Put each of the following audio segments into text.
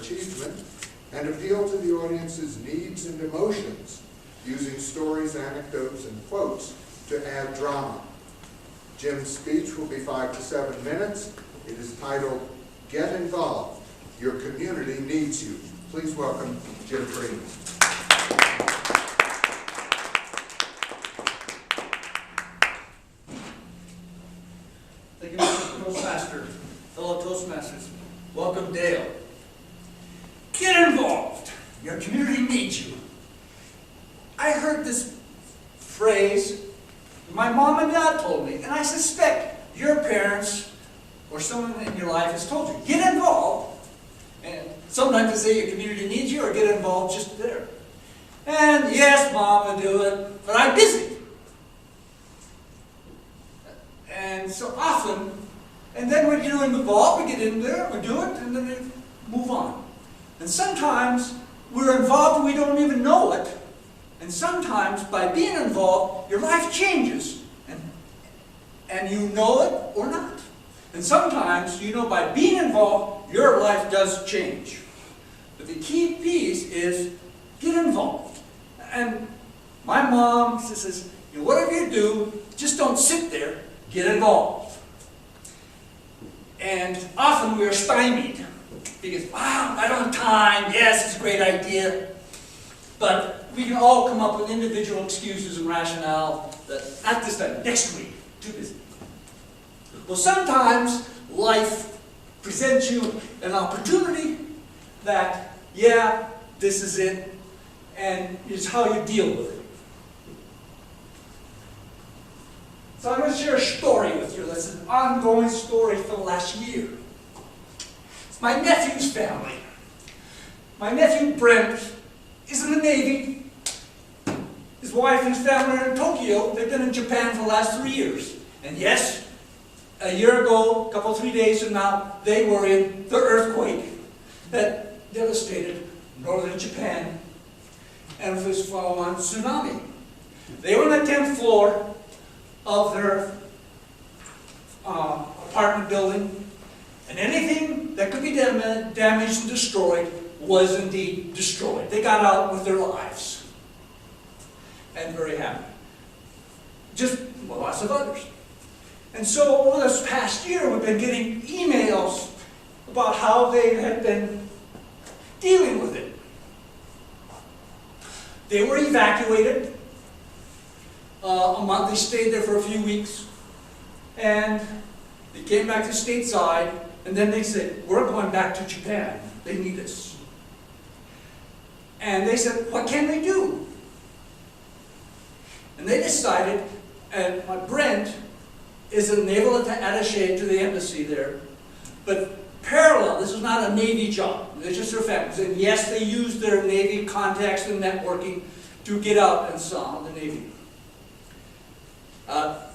achievement, and appeal to the audience's needs and emotions, using stories, anecdotes, and quotes to add drama. Jim's speech will be 5 to 7 minutes. It is titled, Get Involved. Your community needs you. Please welcome Jim Freeman. Thank you, Mr. Toastmaster. Fellow Toastmasters, welcome Dale. Get involved. Your community needs you. I heard this phrase, my mom and dad told me, and I suspect your parents or someone in your life has told you, get involved. And sometimes they say your community needs you or get involved just there. And yes, Mom, I do it, but I'm busy. And so often, and then we're getting involved, we get in there, we do it, and then we move on. And sometimes we're involved and we don't even know it. And sometimes by being involved, your life changes. And you know it or not. And sometimes, you know, by being involved, your life does change. But the key piece is get involved. And my mom says, you know, whatever you do, just don't sit there, get involved. And often we are stymied because, wow, I don't have time, yes, it's a great idea. But we can all come up with individual excuses and rationale that, not this time, next week, too busy. Well, sometimes life presents you an opportunity that, yeah, this is it, and it's how you deal with it. So I'm going to share a story with you that's an ongoing story for the last year. It's my nephew's family. My nephew Brent is in the Navy. His wife and his family are in Tokyo. They've been in Japan for the last 3 years. And yes, a year ago, a couple, 3 days from now, they were in the earthquake that devastated northern Japan and this follow-on tsunami. They were on the 10th floor of their apartment building, and anything that could be damaged and destroyed was indeed destroyed. They got out with their lives, and very happy. Just lots of others. And so over this past year, we've been getting emails about how they had been dealing with it. They were evacuated. A month, they stayed there for a few weeks, and they came back to stateside, and then they said, we're going back to Japan. They need us. And they said, what can they do? And they decided, and my Brent is a naval attaché to the embassy there, but parallel, this is not a Navy job, it's just their families. And yes, they used their Navy contacts and networking to get out and saw the Navy.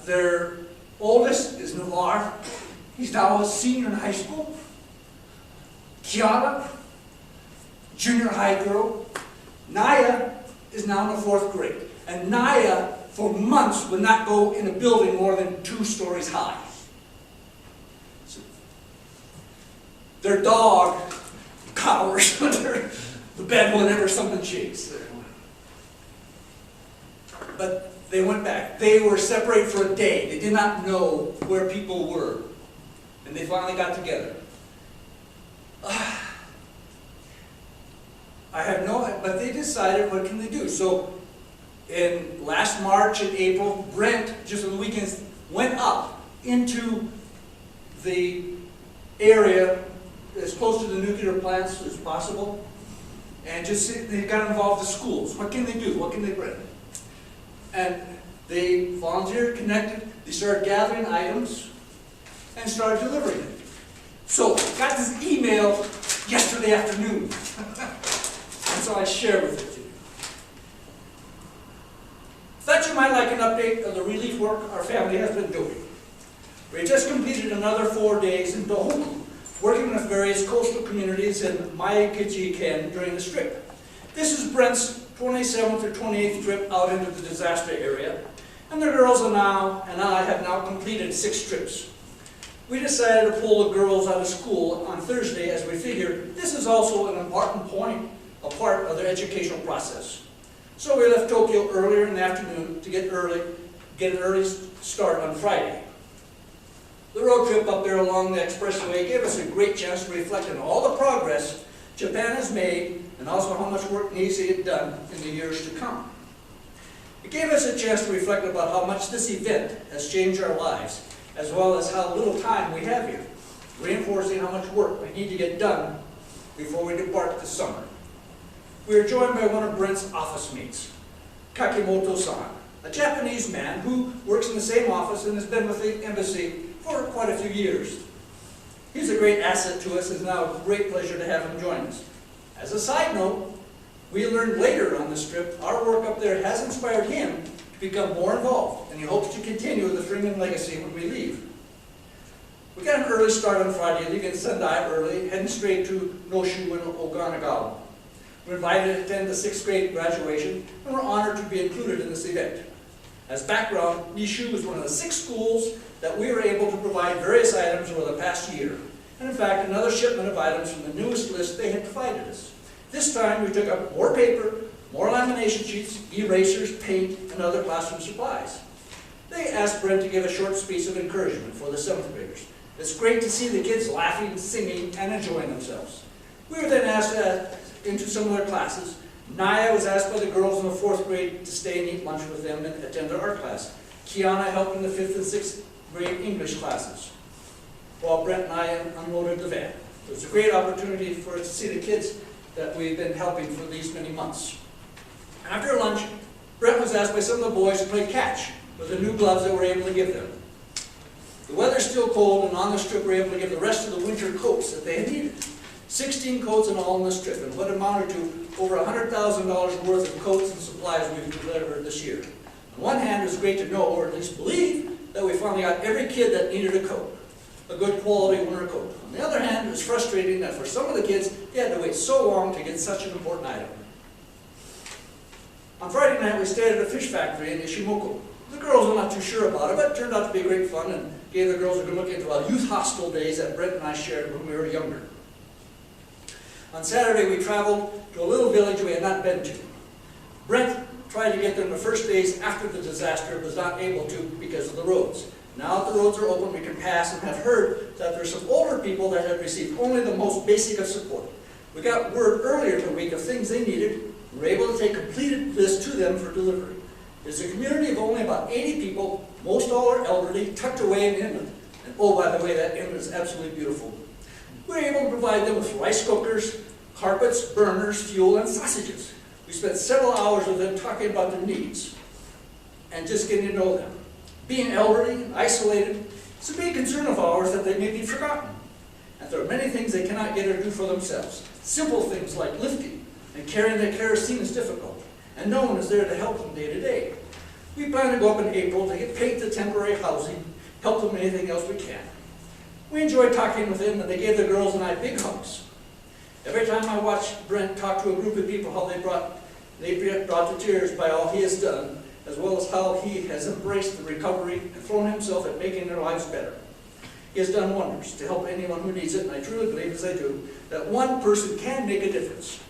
Their oldest is Navar. He's now a senior in high school. Kiana, junior high girl. Naya is now in the 4th grade. And Naya, for months, would not go in a building more than 2 stories high. So, their dog cowers under the bed whenever something shakes. But they went back. They were separated for a day. They did not know where people were. And they finally got together. I have no, but they decided, what can they do? So in last March and April, Brent, just on the weekends, went up into the area as close to the nuclear plants as possible, and just they got involved with schools. What can they do? What can they bring? And they volunteered, connected, they started gathering items, and started delivering it. So, got this email yesterday afternoon, and so I share with it to you. Thought you might like an update of the relief work our family has been doing. We just completed another 4 days in Tohoku, working with various coastal communities in Maikichi-ken during the trip. This is Brent's 27th or 28th trip out into the disaster area, and the girls and I have now completed 6 trips. we decided to pull the girls out of school on Thursday as we figured this is also an important point, a part of their educational process. So we left Tokyo earlier in the afternoon to get an early start on Friday. The road trip up there along the expressway gave us a great chance to reflect on all the progress Japan has made and also how much work needs to get done in the years to come. It gave us a chance to reflect about how much this event has changed our lives, as well as how little time we have here, reinforcing how much work we need to get done before we depart this summer. We are joined by one of Brent's office mates, Kakimoto-san, a Japanese man who works in the same office and has been with the embassy for quite a few years. He's a great asset to us, and it's now a great pleasure to have him join us. As a side note, we learned later on this trip, our work up there has inspired him to become more involved, and he hopes to continue the Freeman legacy when we leave. We got an early start on Friday, leaving Sendai early, heading straight to Noshu in Okanagawa. We're invited to attend the 6th grade graduation, and we're honored to be included in this event. As background, Nishu is one of the 6 schools that we were able to provide various items over the past year, and in fact another shipment of items from the newest list they had provided us. This time we took up more paper, more lamination sheets, erasers, paint, and other classroom supplies. They asked Brent to give a short speech of encouragement for the 7th graders. It's great to see the kids laughing, singing, and enjoying themselves. We were then asked into some of their classes. Naya was asked by the girls in the 4th grade to stay and eat lunch with them and attend their art class. Kiana helped in the 5th and 6th grade English classes, while Brent and I unloaded the van. It was a great opportunity for us to see the kids that we've been helping for these many months. After lunch, Brent was asked by some of the boys to play catch with the new gloves that we're able to give them. The weather's still cold, and on this trip we were able to give the rest of the winter coats that they had needed. 16 coats in all on this trip, and what amounted to over $100,000 worth of coats and supplies we've delivered this year. On one hand, it was great to know, or at least believe, that we finally got every kid that needed a coat, a good quality winter coat. On the other hand, it was frustrating that for some of the kids, they had to wait so long to get such an important item. On Friday night, we stayed at a fish factory in Ishimoku. The girls were not too sure about it, but it turned out to be great fun and gave the girls a good look into our youth hostel days that Brent and I shared when we were younger. On Saturday, we traveled to a little village we had not been to. Brent tried to get there in the first days after the disaster, but was not able to because of the roads. Now that the roads are open, we can pass, and have heard that there are some older people that have received only the most basic of support. We got word earlier in the week of things they needed. We were able to take a completed list to them for delivery. It's a community of only about 80 people, most all are elderly, tucked away in the inlet. And oh, by the way, that inlet is absolutely beautiful. We were able to provide them with rice cookers, carpets, burners, fuel, and sausages. We spent several hours with them talking about their needs and just getting to know them. Being elderly and isolated, it's a big concern of ours that they may be forgotten. And there are many things they cannot get or do for themselves. Simple things like lifting and carrying their kerosene is difficult, and no one is there to help them day to day. We plan to go up in April to paint the temporary housing, help them with anything else we can. We enjoyed talking with them, and they gave the girls and I big hugs. Every time I watch Brent talk to a group of people, how they brought to tears by all he has done, as well as how he has embraced the recovery and thrown himself at making their lives better. He has done wonders to help anyone who needs it, and I truly believe, as I do, that one person can make a difference.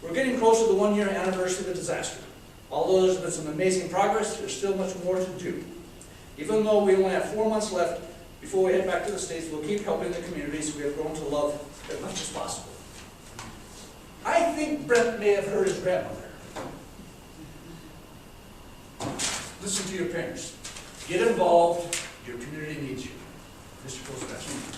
We're getting close to the 1-year anniversary of the disaster. Although there's been some amazing progress, there's still much more to do. Even though we only have 4 months left before we head back to the States, we'll keep helping the communities we have grown to love as much as possible. I think Brent may have heard his grandmother. Listen to your parents. Get involved. Your community needs you. Mr. Postmaster.